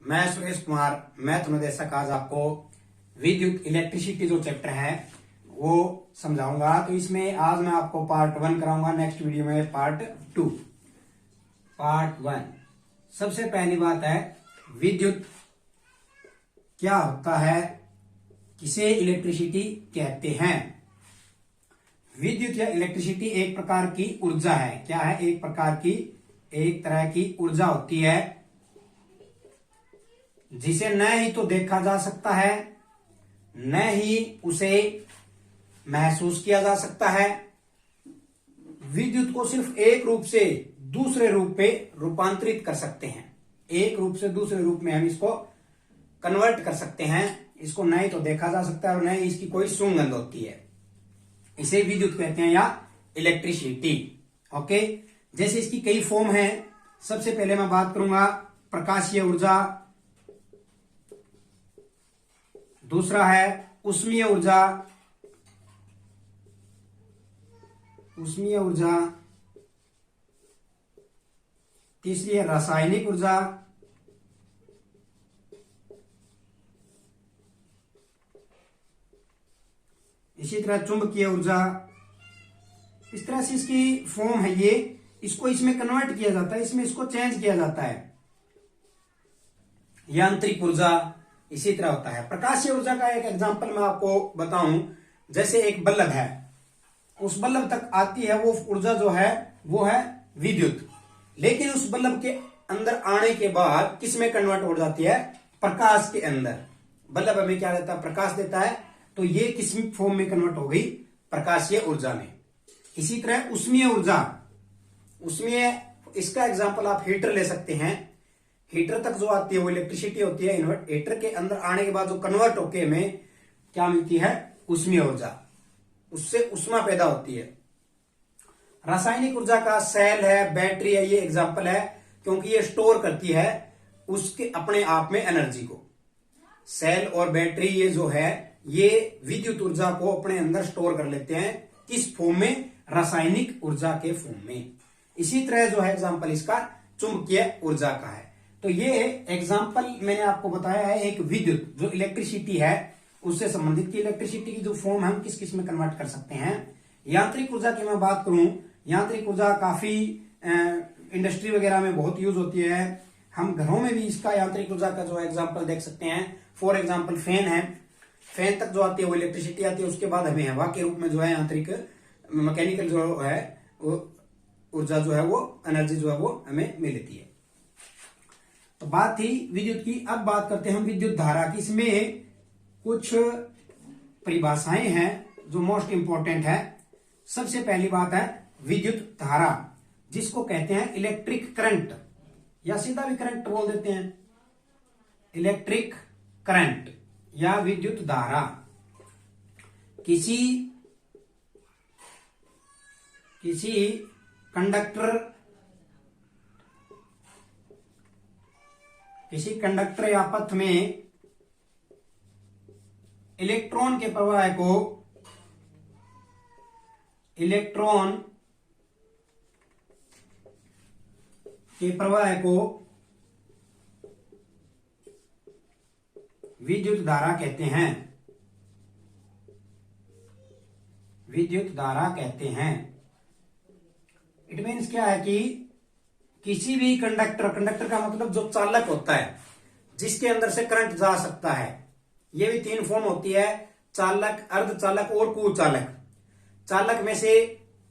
मैं सुरेश कुमार, मैथ अनुदेशक। आज आपको विद्युत इलेक्ट्रिसिटी जो चैप्टर है वो समझाऊंगा। तो इसमें आज मैं आपको पार्ट 1 कराऊंगा, नेक्स्ट वीडियो में पार्ट 2। पार्ट 1 सबसे पहली बात है विद्युत क्या होता है, किसे इलेक्ट्रिसिटी कहते हैं। विद्युत या इलेक्ट्रिसिटी एक प्रकार की ऊर्जा है। क्या है? एक प्रकार की, एक तरह की ऊर्जा होती है जिसे न ही तो देखा जा सकता है, न ही उसे महसूस किया जा सकता है। विद्युत को सिर्फ एक रूप से दूसरे रूप पे रूपांतरित कर सकते हैं। एक रूप से दूसरे रूप में हम इसको कन्वर्ट कर सकते हैं। इसको न ही तो देखा जा सकता है और न ही इसकी कोई सुगंध होती है। इसे विद्युत कहते हैं या इलेक्ट्रिसिटी। ओके, जैसे इसकी कई फॉर्म हैं। सबसे पहले मैं बात करूंगा प्रकाशीय ऊर्जा, दूसरा है ऊष्मीय ऊर्जा, ऊष्मीय ऊर्जा, तीसरी है रासायनिक ऊर्जा, इसी तरह चुंबकीय ऊर्जा। इस तरह से इसकी फॉर्म है ये। इसको इसमें कन्वर्ट किया जाता है, इसमें इसको चेंज किया जाता है। यांत्रिक ऊर्जा इसी तरह होता है। प्रकाशीय ऊर्जा का एक एग्जांपल मैं आपको बताऊं। जैसे एक बल्ब है, उस बल्ब तक आती है वो ऊर्जा जो है वो है विद्युत। लेकिन उस बल्ब के अंदर आने के बाद किस में कन्वर्ट हो जाती है? प्रकाश के अंदर। बल्ब हमें क्या देता है? प्रकाश देता है। तो ये किस फॉर्म में कन्वर्ट हो गई? प्रकाशीय ऊर्जा में। इसी तरह ऊष्मीय ऊर्जा, उसमें इसका एग्जांपल आप हीटर ले सकते हैं। हीटर तक जो आती है वो इलेक्ट्रिसिटी होती है। हीटर के अंदर आने के बाद जो कन्वर्ट होके हमें क्या मिलती है? ऊष्मीय ऊर्जा। उससे ऊष्मा पैदा होती है। रासायनिक ऊर्जा का सेल है, बैटरी है, ये एग्जांपल है, क्योंकि ये स्टोर करती है उसके अपने आप में एनर्जी को। सेल और बैटरी ये जो है ये विद्युत ऊर्जा को अपने अंदर स्टोर कर लेते हैं। किस फॉर्म में? रासायनिक ऊर्जा के फॉर्म में। इसी तरह जो है एग्जांपल इसका चुंबकीय ऊर्जा का है। तो ये एग्जांपल मैंने आपको बताया है एक विद्युत जो इलेक्ट्रिसिटी है उससे संबंधित की इलेक्ट्रिसिटी की जो फॉर्म हम किस किस में कन्वर्ट कर सकते हैं। यांत्रिक ऊर्जा की मैं बात करूं, यांत्रिक ऊर्जा काफी इंडस्ट्री वगैरह में बहुत यूज होती है। हम घरों में भी इसका यांत्रिक ऊर्जा का जो एग्जांपल देख सकते हैं। फॉर एग्जांपल फैन है, फैन तक जो आती है वो इलेक्ट्रिसिटी आती है। उसके बाद हमें हवा के रूप में जो है यांत्रिक मैकेनिकल जो है वो ऊर्जा जो है वो एनर्जी जो है वो हमें मिलती है। तो बात थी विद्युत की। अब बात करते हैं हम विद्युत धारा की। इसमें कुछ परिभाषाएं हैं जो मोस्ट इंपॉर्टेंट है। सबसे पहली बात है विद्युत धारा, जिसको कहते हैं इलेक्ट्रिक करंट या सीधा भी करंट बोल देते हैं। इलेक्ट्रिक करंट या विद्युत धारा किसी कंडक्टर या पथ में इलेक्ट्रॉन के प्रवाह को विद्युत धारा कहते हैं। विद्युत धारा कहते हैं। इट मीन्स क्या है कि किसी भी कंडक्टर का मतलब जो चालक होता है जिसके अंदर से करंट जा सकता है। ये भी 3 फॉर्म होती है: चालक, अर्धचालक और कुचालक। चालक में से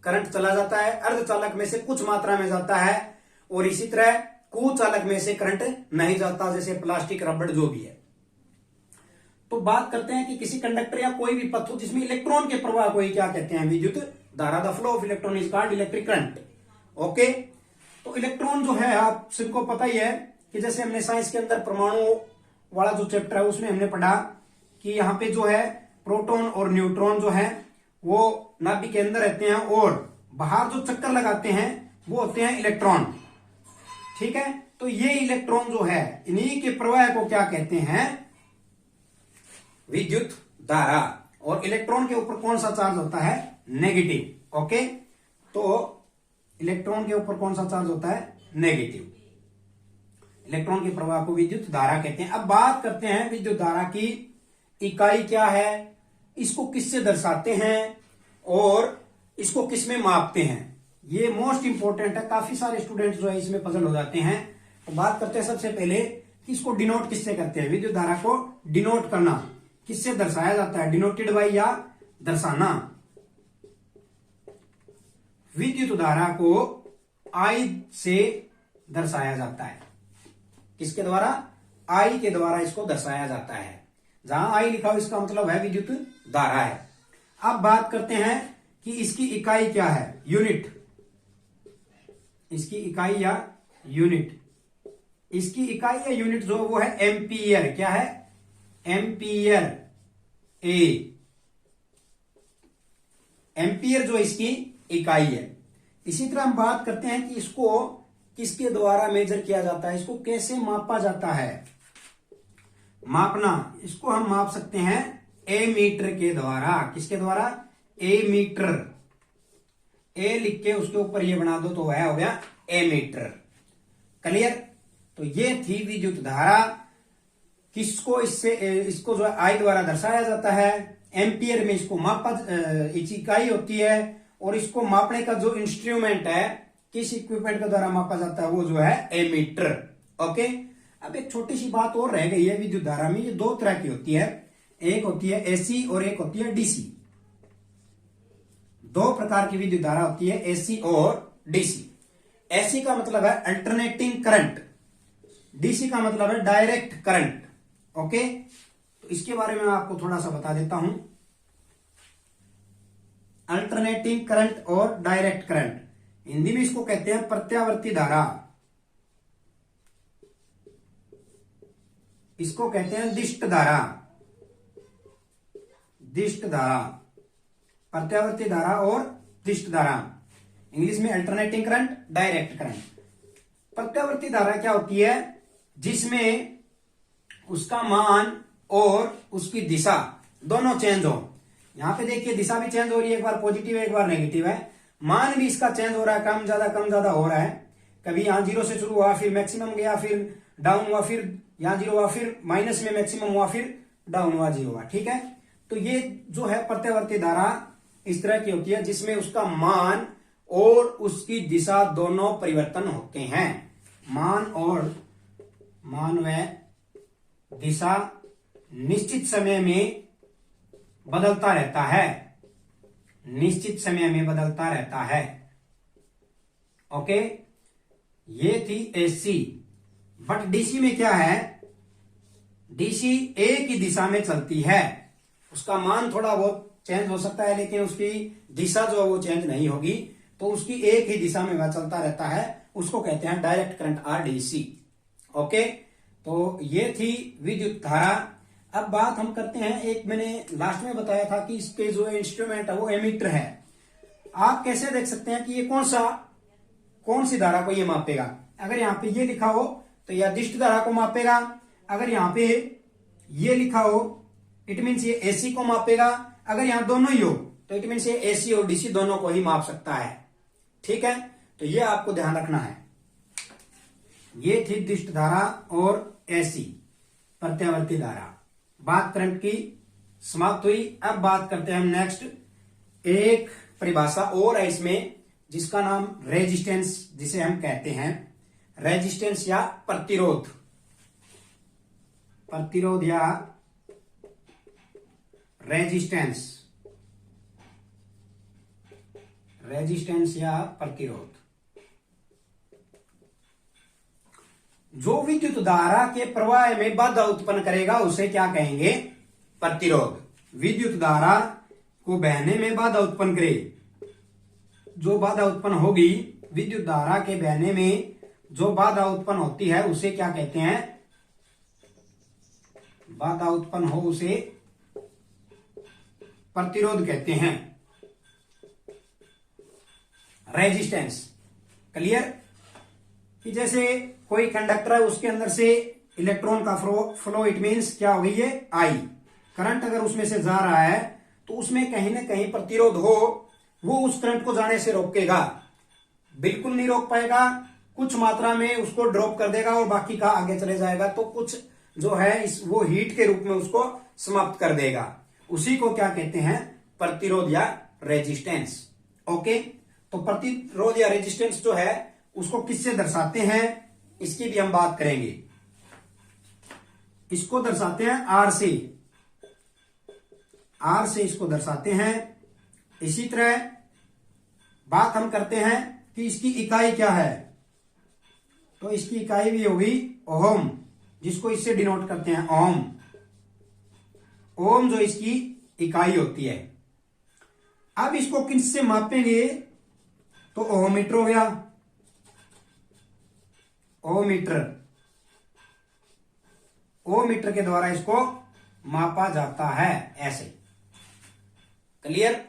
करंट चला जाता है, अर्धचालक में से कुछ मात्रा में जाता है, और इसी तरह कुचालक में से करंट नहीं जाता, जैसे प्लास्टिक, रबड़ जो भी है। तो बात करते हैं कि किसी कंडक्टर या कोई भी पथ हो जिसमें इलेक्ट्रॉन के प्रवाह को ही क्या कहते हैं? विद्युत धारा। The flow of electron is called electric current. Okay, तो इलेक्ट्रॉन जो है आप सबको पता ही है कि जैसे हमने साइंस के अंदर परमाणु वाला जो चैप्टर है उसमें हमने पढ़ा कि यहाँ पे जो है प्रोटॉन और न्यूट्रॉन जो है वो नाभिक के अंदर रहते हैं और बाहर जो चक्कर लगाते हैं वो होते हैं इलेक्ट्रॉन। ठीक है, तो ये इलेक्ट्रॉन जो है इन्हीं के प्रवाह को क्या कहते हैं? विद्युत धारा। और इलेक्ट्रॉन के ऊपर कौन सा चार्ज होता है? नेगेटिव। ओके, तो इलेक्ट्रॉन के ऊपर कौन सा चार्ज होता है? नेगेटिव। इलेक्ट्रॉन के प्रवाह को विद्युत धारा कहते हैं। अब बात करते हैं विद्युत धारा की इकाई क्या है, इसको किससे दर्शाते हैं और इसको किस में मापते हैं। ये मोस्ट इंपोर्टेंट है, काफी सारे स्टूडेंट जो है इसमें पजल हो जाते हैं। तो बात करते हैं सबसे पहले कि इसको डिनोट किससे करते हैं। विद्युत धारा को डिनोट करना किससे दर्शाया जाता है, डिनोटेड बाय या दर्शाना। विद्युत धारा को आई से दर्शाया जाता है। किसके द्वारा, आई के द्वारा इसको दर्शाया जाता है। जहां आई लिखा हो इसका मतलब है विद्युत धारा है। अब बात करते हैं कि इसकी इकाई क्या है, यूनिट। इसकी इकाई या यूनिट, इसकी इकाई या यूनिट जो वो है एम्पियर। क्या है, एम्पियर। एम्पियर जो इसकी इकाई है। इसी तरह हम बात करते हैं कि इसको किसके द्वारा मेजर किया जाता है, इसको कैसे मापा जाता है। मापना, इसको हम माप सकते हैं ए मीटर के द्वारा। किसके द्वारा, ए मीटर। ए लिख के उसके ऊपर ये बना दो तो वह हो गया ए मीटर। क्लियर। तो ये थी विद्युत धारा, किसको इसको जो है आई द्वारा दर्शाया जाता है। एम्पियर में इसको मापा इकाई होती है और इसको मापने का जो इंस्ट्रूमेंट है, किस इक्विपमेंट के द्वारा मापा जाता है, वो जो है एमीटर। ओके। अब एक छोटी सी बात और रह गई है विद्युत धारा में, ये दो तरह की होती है, एक होती है एसी और एक होती है डीसी। दो प्रकार की विद्युत धारा होती है, एसी और डीसी। एसी का मतलब है अल्टरनेटिंग करंट, डीसी का मतलब है डायरेक्ट करंट। ओके। तो इसके बारे में मैं आपको थोड़ा सा बता देता हूं। अल्टरनेटिंग करंट और डायरेक्ट करंट, हिंदी में इसको कहते हैं प्रत्यावर्ती धारा, इसको कहते हैं दिष्ट धारा। दिष्ट धारा, प्रत्यावर्ती धारा और दिष्ट धारा, इंग्लिश में अल्टरनेटिंग करंट, डायरेक्ट करंट। प्रत्यावर्ती धारा क्या होती है, जिसमें उसका मान और उसकी दिशा दोनों चेंज हो। यहां पे देखिए दिशा भी चेंज हो रही है, एक बार पॉजिटिव है एक बार नेगेटिव है। मान भी इसका चेंज हो रहा है, कम ज्यादा हो रहा है। कभी यहां 0 से शुरू हुआ, फिर मैक्सिमम गया, फिर डाउन हुआ, फिर यहां 0 हुआ, फिर माइनस में मैक्सिमम हुआ, फिर डाउन हुआ, 0 हुआ। ठीक है। तो ये जो है प्रत्यावर्ती धारा इस तरह की होती है, जिसमें उसका मान और उसकी दिशा दोनों परिवर्तन होते हैं। मान व दिशा निश्चित समय में बदलता रहता है, निश्चित समय में बदलता रहता है। ओके। ये थी एसी। बट डीसी में क्या है, डीसी एक ही दिशा में चलती है, उसका मान थोड़ा बहुत चेंज हो सकता है लेकिन उसकी दिशा जो है वो चेंज नहीं होगी, तो उसकी एक ही दिशा में वह चलता रहता है, उसको कहते हैं डायरेक्ट करंट और डीसी। ओके। तो ये थी विद्युत धारा। अब बात हम करते हैं, एक मैंने लास्ट में बताया था कि इसके जो इंस्ट्रूमेंट है वो एमीटर है। आप कैसे देख सकते हैं कि ये कौन सी धारा को ये मापेगा। अगर यहाँ पे ये लिखा हो तो यह दिष्ट धारा को मापेगा, अगर यहाँ पे ये लिखा हो इट मीन्स ये एसी को मापेगा, अगर यहाँ दोनों ही हो तो इट मीन्स ये एसी और डीसी दोनों को ही माप सकता है। ठीक है। तो ये आपको ध्यान रखना है। ये थी दिष्ट धारा और एसी, प्रत्यावर्ती धारा। बात करंट की समाप्त हुई। अब बात करते हैं हम नेक्स्ट, एक परिभाषा और है इसमें जिसका नाम रेजिस्टेंस, जिसे हम कहते हैं रेजिस्टेंस या प्रतिरोध। प्रतिरोध या रेजिस्टेंस, रेजिस्टेंस या प्रतिरोध। जो विद्युत धारा के प्रवाह में बाधा उत्पन्न करेगा उसे क्या कहेंगे, प्रतिरोध। विद्युत धारा को बहने में बाधा उत्पन्न करे, जो बाधा उत्पन्न होगी विद्युत धारा के बहने में जो बाधा उत्पन्न होती है उसे क्या कहते हैं, बाधा उत्पन्न हो उसे प्रतिरोध कहते हैं, रेजिस्टेंस। क्लियर। कि जैसे कोई कंडक्टर है, उसके अंदर से इलेक्ट्रॉन का फ्लो इट मीन्स क्या हो गई है, आई। करंट अगर उसमें से जा रहा है तो उसमें कहीं ना कहीं प्रतिरोध हो, वो उस करंट को जाने से रोकेगा। बिल्कुल नहीं रोक पाएगा, कुछ मात्रा में उसको ड्रॉप कर देगा और बाकी का आगे चले जाएगा, तो कुछ जो है इस वो हीट के रूप में उसको समाप्त कर देगा। उसी को क्या कहते हैं, प्रतिरोध या रेजिस्टेंस। ओके, तो प्रतिरोध या रेजिस्टेंस जो है उसको किससे दर्शाते हैं, इसकी भी हम बात करेंगे। इसको दर्शाते हैं आर से, आर से इसको दर्शाते हैं। इसी तरह बात हम करते हैं कि इसकी इकाई क्या है, तो इसकी इकाई भी होगी ओम, जिसको इससे डिनोट करते हैं ओम। ओम जो इसकी इकाई होती है। अब इसको किससे मापेंगे, तो ओहमीटर हो गया, ओहमीटर, ओहमीटर के द्वारा इसको मापा जाता है ऐसे। क्लियर,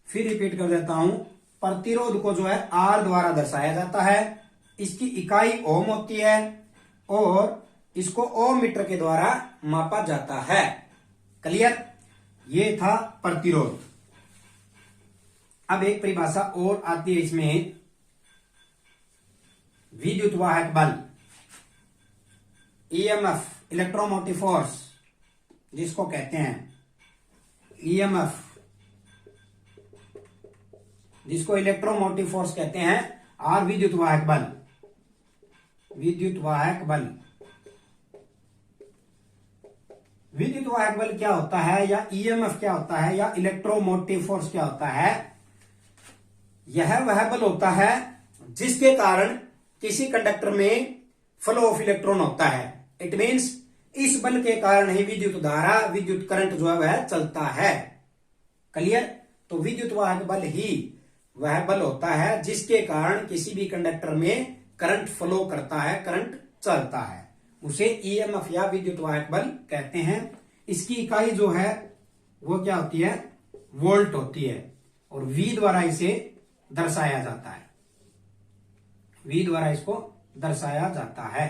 फिर रिपीट कर देता हूं, प्रतिरोध को जो है आर द्वारा दर्शाया जाता है, इसकी इकाई ओम होती है और इसको ओम मीटर के द्वारा मापा जाता है। क्लियर, ये था प्रतिरोध। अब एक परिभाषा और आती है इसमें, विद्युत वाहक बल, ईएमएफ, इलेक्ट्रोमोटिव फोर्स जिसको कहते हैं, ईएमएफ जिसको इलेक्ट्रोमोटिव फोर्स कहते हैं, और विद्युत वाहक बल, विद्युत वाहक बल। विद्युत वाहक बल क्या होता है, या ईएमएफ क्या होता है, या इलेक्ट्रोमोटिव फोर्स क्या होता है? यह वह बल होता है जिसके कारण किसी कंडक्टर में फ्लो ऑफ इलेक्ट्रॉन होता है। इट मीन्स इस बल के कारण ही विद्युत धारा, विद्युत करंट जो है वह चलता है। क्लियर, तो विद्युत वाहक बल ही वह बल होता है जिसके कारण किसी भी कंडक्टर में करंट फ्लो करता है, करंट चलता है, उसे ईएमएफ या विद्युत वाहक बल कहते हैं। इसकी इकाई जो है वो क्या होती है, वोल्ट होती है, और वी द्वारा इसे दर्शाया जाता है, वी द्वारा इसको दर्शाया जाता है।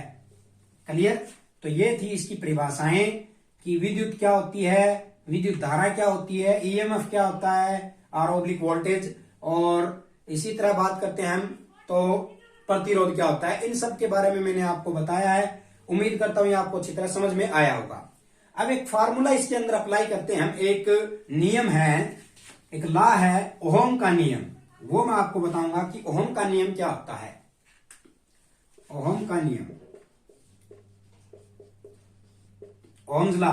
क्लियर, तो ये थी इसकी परिभाषाएं कि विद्युत क्या होती है, विद्युत धारा क्या होती है, ईएमएफ क्या होता है, आर ऑब्लिक वोल्टेज, और इसी तरह बात करते हैं हम तो प्रतिरोध क्या होता है। इन सब के बारे में मैंने आपको बताया है। उम्मीद करता हूं ये आपको अच्छी तरह समझ में आया होगा। अब एक फार्मूला इसके अंदर अप्लाई करते हैं हम। एक नियम है, एक लॉ है, ओहम का नियम, वो मैं आपको बताऊंगा कि ओहम का नियम क्या होता है। ओहम का नियम, Ohm's law,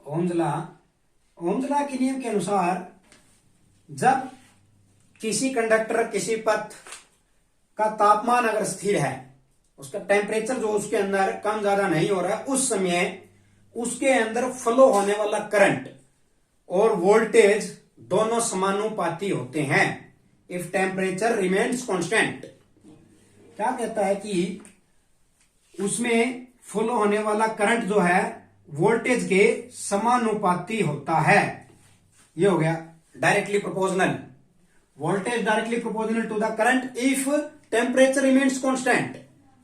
Ohm's law, Ohm's law के नियम के अनुसार जब किसी कंडक्टर, किसी पथ का तापमान अगर स्थिर है, उसका टेम्परेचर जो उसके अंदर कम ज्यादा नहीं हो रहा है, उस समय उसके अंदर फ्लो होने वाला करंट और वोल्टेज दोनों समानुपाती होते हैं। इफ टेम्परेचर रिमेन्स कांस्टेंट, क्या कहता है कि उसमें फ्लो होने वाला करंट जो है वोल्टेज के समानुपाती होता है। ये हो गया directly proportional, voltage directly proportional to the current if temperature remains constant.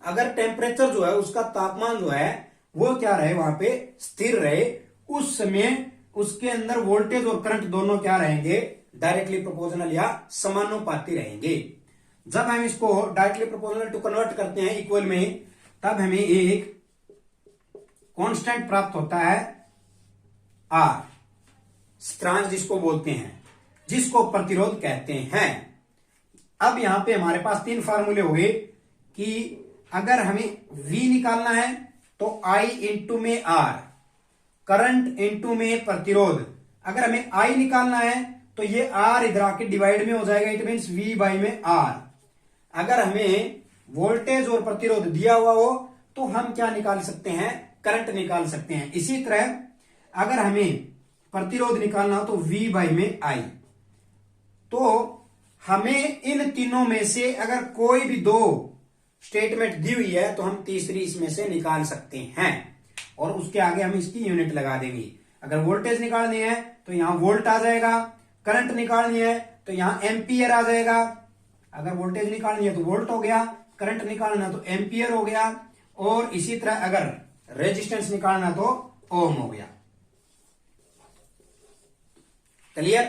अगर टेम्परेचर जो है, उसका तापमान जो है वो क्या रहे, वहां पे स्थिर रहे, उस समय उसके अंदर वोल्टेज और करंट दोनों क्या रहेंगे, डायरेक्टली प्रोपोर्शनल या समानुपाती रहेंगे। जब हम इसको डायरेक्टली प्रोपोर्शनल टू कन्वर्ट करते हैं इक्वल में, तब हमें एक कांस्टेंट प्राप्त होता है आर, स्थिरांक जिसको बोलते हैं, जिसको प्रतिरोध कहते हैं। अब यहां पे हमारे पास तीन फार्मूले हो गए कि अगर हमें V निकालना है तो I इंटू में R, करंट इंटू में प्रतिरोध। अगर हमें I निकालना है तो ये R इधर आके डिवाइड में हो जाएगा, इट मीन्स V बाई में R। अगर हमें वोल्टेज और प्रतिरोध दिया हुआ हो तो हम क्या निकाल सकते हैं, करंट निकाल सकते हैं। इसी तरह अगर हमें प्रतिरोध निकालना हो तो V बाई में I। तो हमें इन तीनों में से अगर कोई भी दो स्टेटमेंट दी हुई है तो हम तीसरी इसमें से निकाल सकते हैं, और उसके आगे हम इसकी यूनिट लगा देंगे। अगर वोल्टेज निकालनी है तो यहां वोल्ट आ जाएगा, करंट निकालनी है तो यहां एम्पियर आ जाएगा। अगर वोल्टेज निकालनी है तो वोल्ट हो गया, करंट निकालना है तो एम्पियर हो गया, और इसी तरह अगर रेजिस्टेंस निकालना तो ओम हो गया। क्लियर,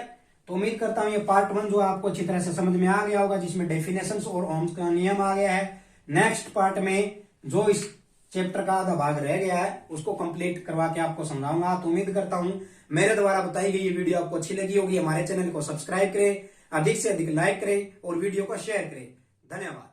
तो उम्मीद करता हूं ये पार्ट 1 जो है आपको अच्छी तरह से समझ में आ गया होगा, जिसमें डेफिनेशंस और ओम्स का नियम आ गया है। नेक्स्ट पार्ट में जो इस चैप्टर का आधा भाग रह गया है उसको कंप्लीट करवा के आपको समझाऊंगा। तो उम्मीद करता हूं मेरे द्वारा बताई गई ये वीडियो आपको अच्छी लगी होगी। हमारे चैनल को सब्सक्राइब करें, अधिक से अधिक लाइक करें और वीडियो को शेयर करें। धन्यवाद।